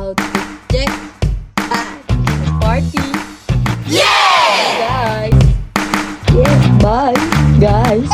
about to check party. Yeah! Guys. Yes, bye, guys.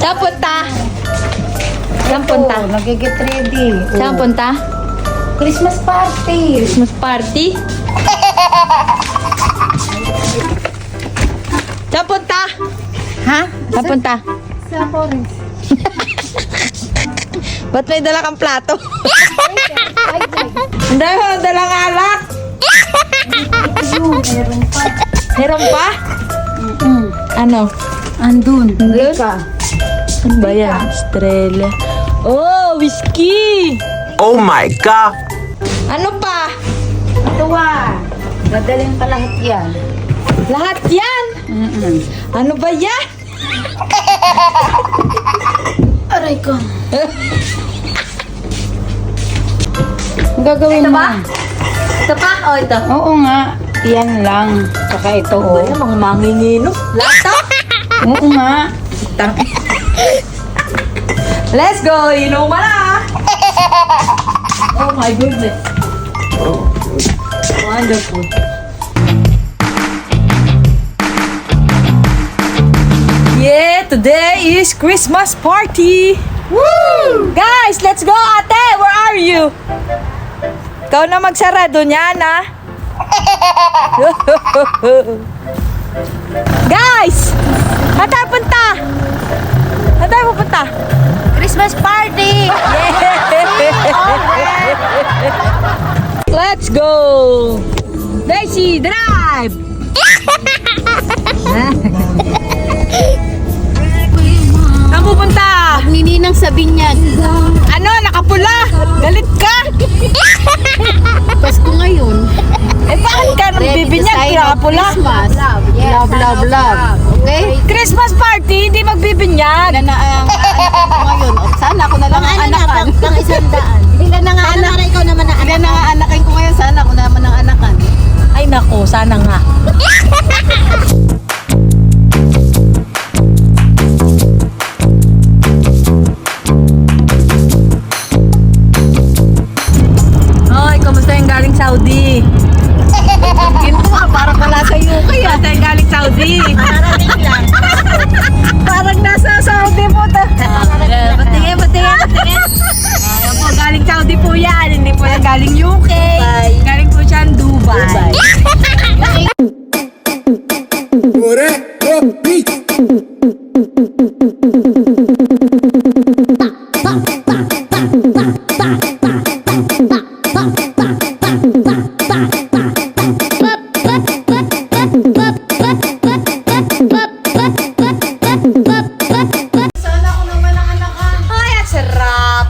Saan punta? Saan punta? Nag-get ready. Saan punta? Christmas party. Christmas party? Saan punta? Ha? Saan punta? Sa forest. Ba't may dala kang plato? Hindi mo dalang alak. Meron pa. Meron pa? Ano? Andun. Andun? Ka. Ano ba yan? Estrella. Oh, whiskey! Oh my God! Ano pa? Tuwa. Dadalhin pa lahat yan. Lahat yan? Ano ba yan? Aray ko. Ang gagawin mo? Ito pa? O, ito. Oo nga. Yan lang. Saka ito. Oh, mga manginginom. Lato? Oo nga. Let's go! Inuman na! Oh my goodness. Wonderful. Yeah, today is Christmas party. Woo! Guys, let's go, ate! Where are you? Ikaw na magsarado niyan, ha? Guys! Saan tayo punta? Saan tayo pupunta? Christmas party! Let's go! Daisy, drive! Saan pupunta? Nininang sa binyag. Ano? Nakapula? Galit ka? Pasko ngayon. Eh, bakit ka nang bibinyag? Nakapula? Christmas. Love, love, love. Okay? Christmas party, hindi magbibinyag. Ilan na ang aanakan ko ngayon? O, sana ako na lang ang anakan. Pang 100. Ilan na nga anak? Ikaw naman na ilan na nga anakin ko ngayon? Sana ako naman ang anakan. Ay nako, sana nga. Hoy, kamusta yung galing Saudi? Ginto nga, parang wala sa UK ah. Kamusta yung galing Saudi? Parang nasa Saudi po ta. Patingin, patingin, patingin. Ayan po, galing Saudi po yan. Hindi po yan galing UK. Galing po siya Dubai. Sana ako naman ang anakan. Ay, ang sarap.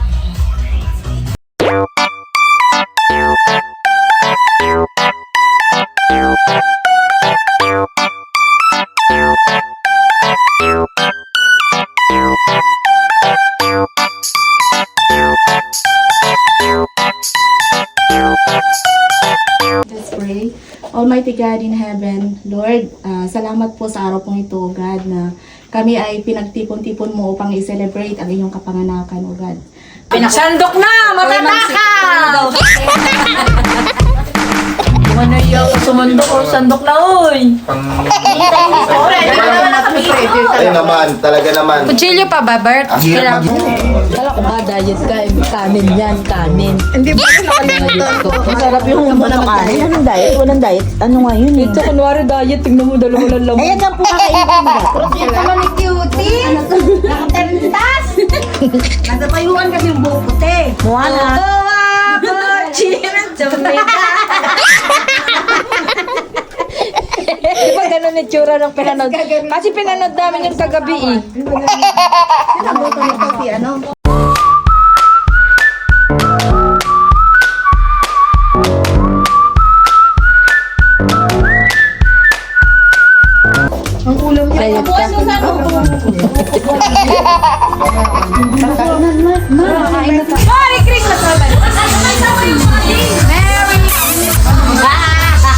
Let's pray. Almighty God in heaven, Lord, salamat po sa araw pong ito, God, na kami ay pinagtipon-tipon mo upang i-celebrate ang iyong kapanganakan, O God. Sandok na! Matatakaw! Ano yung sumandok o sandok na, uy? Ay naman, talaga naman. Kutsilyo pa ba, Bert? Ang hirap mag- Kala ko ba, diet ka? Kanin yan, kanin. Hindi ba nakalimutan ko? Masarap yung kanin. Anong diet? Walang diet. Ano nga yun eh? Ito, kunwari diet, tingnan mo, dalawa lang lang. Ayan lang po kakainin mo ba? Yung pala ni Cutie. Nakatentas. Nasa payuan kasi yung buhok puti. Mukha na. Di ba ganun yung tsura ng pinanood? Kasi pinanood namin yung kagabi eh. Sinabuto nito si ano? Ang ulam niya. Diet ka. Merry Christmas naman! Merry Christmas!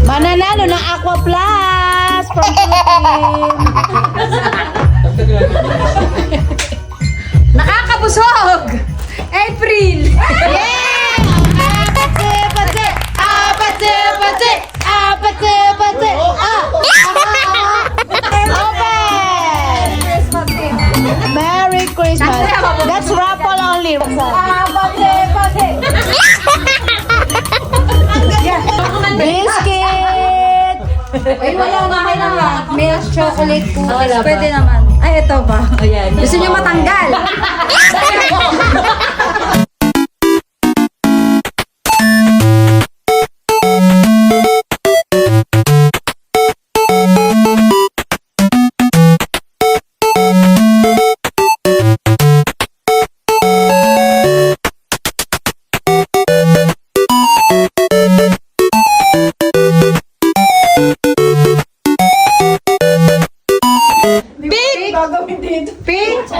Mananalo ng Aqua Plus from Philippines. Nakakabusog! April! Merry Christmas. That's raffle only. Biscuit. Ay, wala naman naman. Milk chocolate cookies. Pwede naman. Ay, ito ba? Gusto nyo matanggal?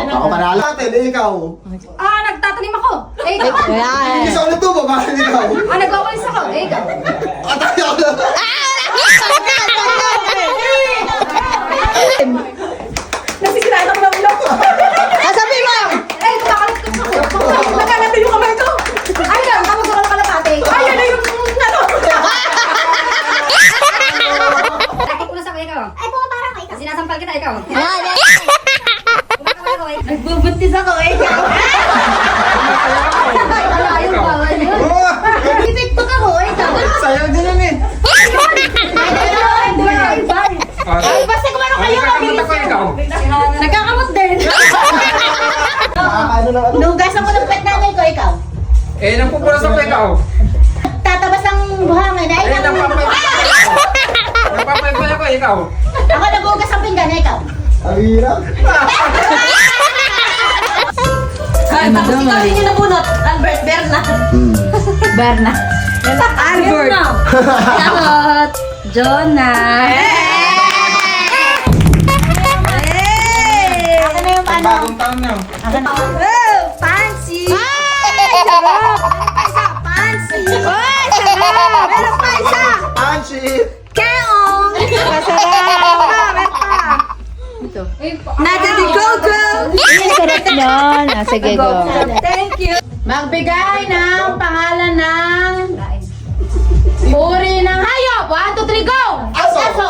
Ako panalo. Ate, ikaw. Nagtatanim ako. Ikaw. Hindi sa ulit tubo, bakit ikaw? Nagwawalis ako. Ikaw. Atay ako na. Nasisiraan ako ng ulo. Kasabi mo. Ay, kumakalagtog ako. Nagkaganda yung kamay ko. Ayun, tapos ako ng kalapate. Ayun na yung ano. Lagi ko na sa ikaw. Ay, pumaparang ka ikaw. Sinasampal kita ikaw. Nagbubuntis ako. Ikaw. Ayun, bawal yun. TikTok ako. Ikaw. Sayaw din yun eh. Ay, basta kumano kayo. Nagkakamot din. Ano na ano? Nugasan ko ng pet nanay ko, ikaw. Eh, nagpupulas ako ikaw. Tatabas ang buhangin. Ay, Eh, nagpapay ako ikaw. ako nagugas ang pinggan, ikaw. Ang hirap. Tapos ikaw yung nabunot. Albert Berna. Berna. Albert. Charot. Jonah. Ako na yung ano. Bagong taon na. Oh, fancy. Sarap. Fancy. Oh, sarap. Meron pa isa. Pansit. Keong. Masarap. Meron pa. Ito. Nata di Coco. Sarap nun. Sige, go. Thank you. Magbigay ng pangalan ng uri ng hayop. 1, 2, 3, go! Aso! No.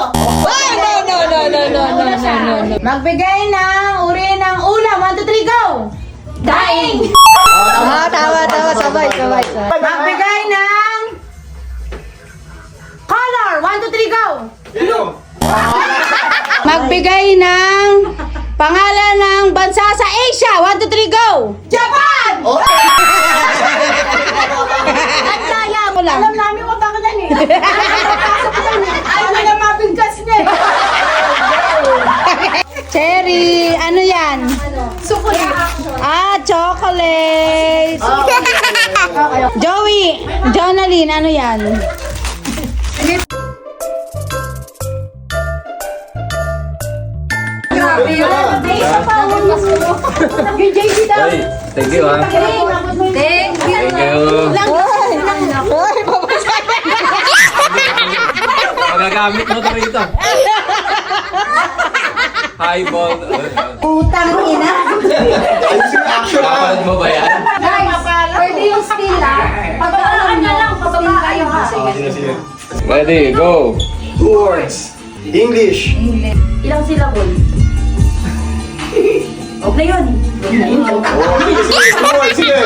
Magbigay ng uri ng ulam. 1, 2, 3, go! Daing! Tawa. Sabay. Magbigay ng color. 1, 2, 3, go! Magbigay ng pangalan ng bansa sa Asia. 1, 2, 3, go! Japan! At kaya mo lang. Alam namin kung bakit yan eh. Ayaw na mabigkas niya eh. Cherry, ano yan? Chocolate. Joey, Jonaline, ano yan? Grabe yun. Hey, thank you ah. Thank you. Thank you. Magagamit mo ito rito. Highball. Utang ina. Ayos yung action ah. Kapalit mo ba yan? Guys, pwede yung still pag-aaral nyo lang, pag-aaral kayo ha. Sige. Ready, go. 2 words. English. Ilang syllable? Huwag na yun. Oh, sige. 2 words, sige.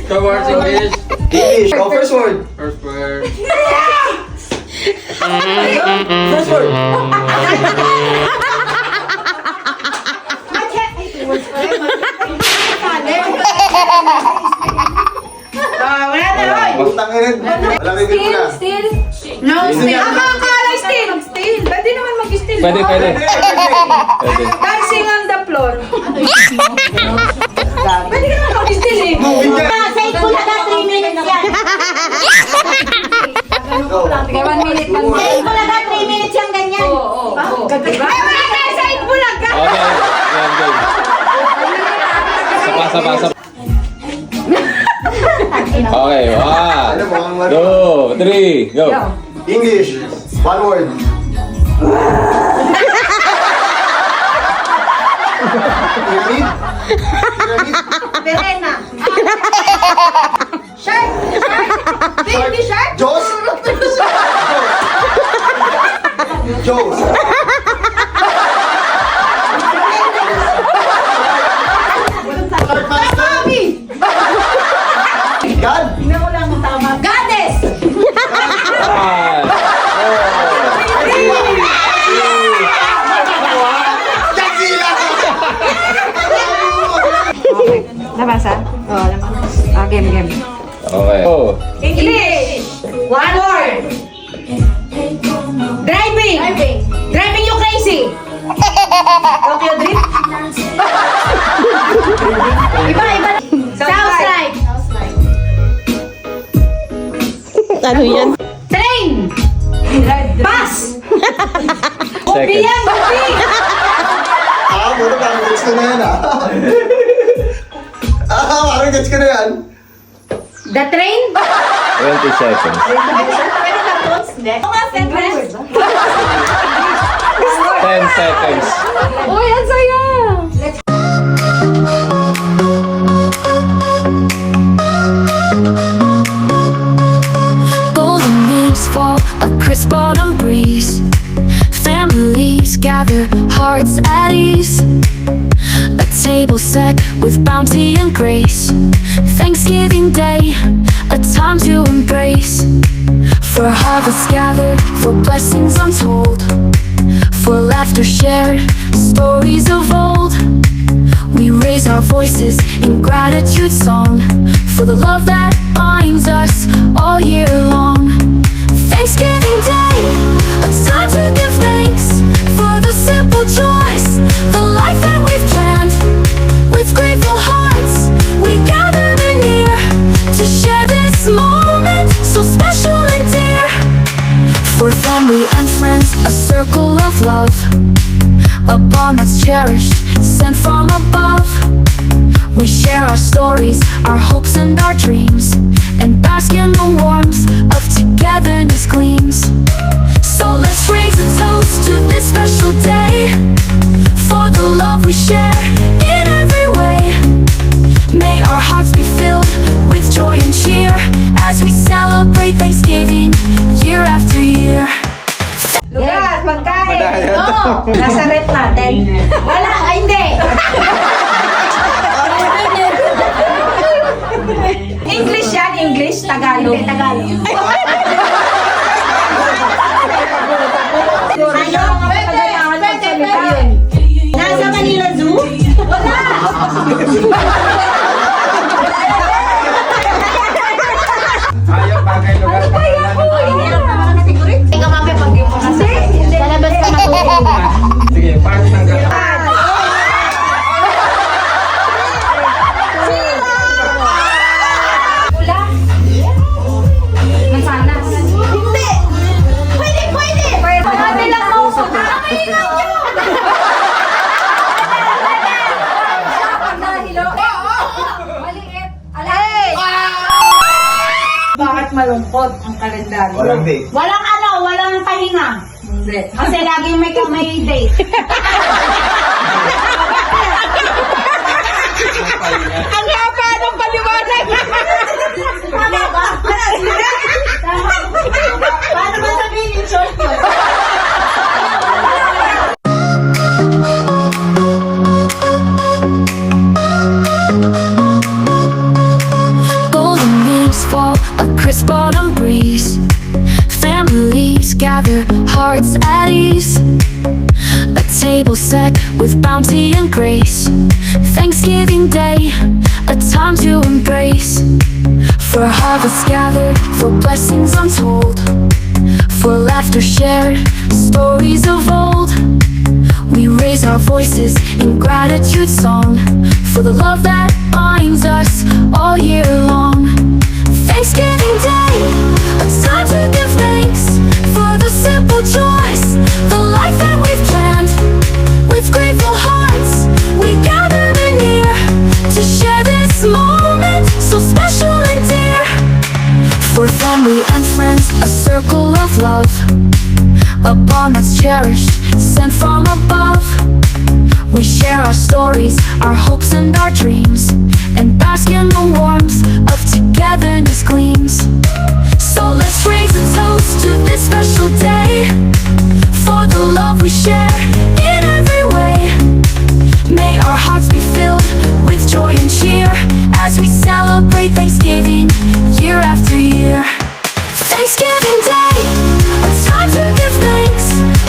Two words English. English. Oh, first word. First word. First word. Utang ina. Alam mo na. Still? No, Still. Akala still. Still. Pwede naman mag-still. Pwede. Pwede. Dancing on the floor. Pwede ka naman mag-still eh. Sa Itbulaga, 3 minutes yan. Go. 1 minute, 1 Sa minute. Itbulaga, 3 minutes yung ganyan. Ay, wala tayo sa Itbulaga. Okay. Yan, go. Sapa. Okay, 1, mukhang ano. 2, 3, go. English. One word. Pyramid. Pyramid. Perena. Shark. Baby shark. Jaws. Jaws. God. Goddess. 5, Godzilla. Nabasa? Oo, nabasa. Ah, game. Okay. Go. English! One word! Driving! Driving you crazy! Tokyo Drift? Iba! Southside! Ano yan? Train! Bus! Bupi Second. yan! Bupi! Muna parang gets ko na yan parang gets ko na yan. The train? 20 seconds. Oo nga, Fences. 10 seconds. Uy, ang saya! Golden leaves fall, a crisp autumn breeze. Families gather, hearts at ease. A table set with bounty and grace. Thanksgiving Day, a time to embrace. For harvests gathered, for blessings untold. For laughter shared, stories of old. We raise our voices in gratitude song for the love that binds us all year long. Thanksgiving Day, a time to give thanks for the simple joys, the life that we've planned. With grateful hearts, we gather near to share this moment so special and dear. For family and friends, a circle of love, a bond that's cherished, sent from above. We share our stories, our hopes and our dreams, and bask in the warmth of togetherness gleams. So let's raise a toast to this special day, for the love we share in every way. May our hearts be filled with joy and cheer as we celebrate Thanksgiving year after year. Lugar, pagkain. Oo, nasa rep natin. Wala, hindi. English yan, English, Tagalog. Tagalog. Nasa Manila Zoo? Ikaw mami pag yung mga sa labas ka matutulog. Sige, paano tanggal? Pula. Mansanas. Hindi! Pwede! Pwede lang mo. Akin lang yun. Maliit. Alay. Bakit malungkot ang kalendaryo? Walang date. Walang pahinga. Hindi. Kasi laging may date. Ang haba ng paliwanag. Tama ba? Paano ba sabihin yung short yun? Golden leaves fall, a crisp autumn breeze. Families gather, hearts at ease. A table set with bounty and grace. Thanksgiving Day, a time to embrace. For harvests gathered, for blessings untold. For laughter shared, stories of old. We raise our voices in gratitude song for the love that binds us all year long. Thanksgiving Day, a time to give thanks for the simple joys, the life that we've planned. With grateful hearts, we gather near to share this moment so special and dear. For family and friends, a circle of love, a bond that's cherished, sent from above. We share our stories, our hopes and our dreams, and bask in the warmth of togetherness gleams. So let's raise a toast to this special day, for the love we share in every way. May our hearts be filled with joy and cheer as we celebrate Thanksgiving year after year. Thanksgiving Day, a time to give thanks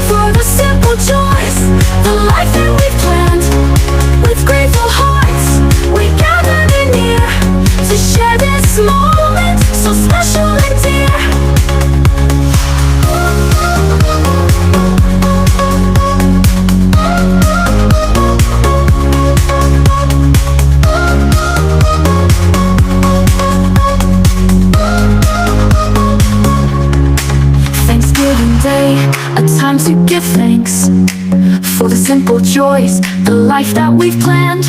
for the simple joys, the life that we've planned. With grateful hearts, we gather near to share this moment so special and dear. Thanksgiving Day, a time to give thanks for the simple joys, the life that we've planned.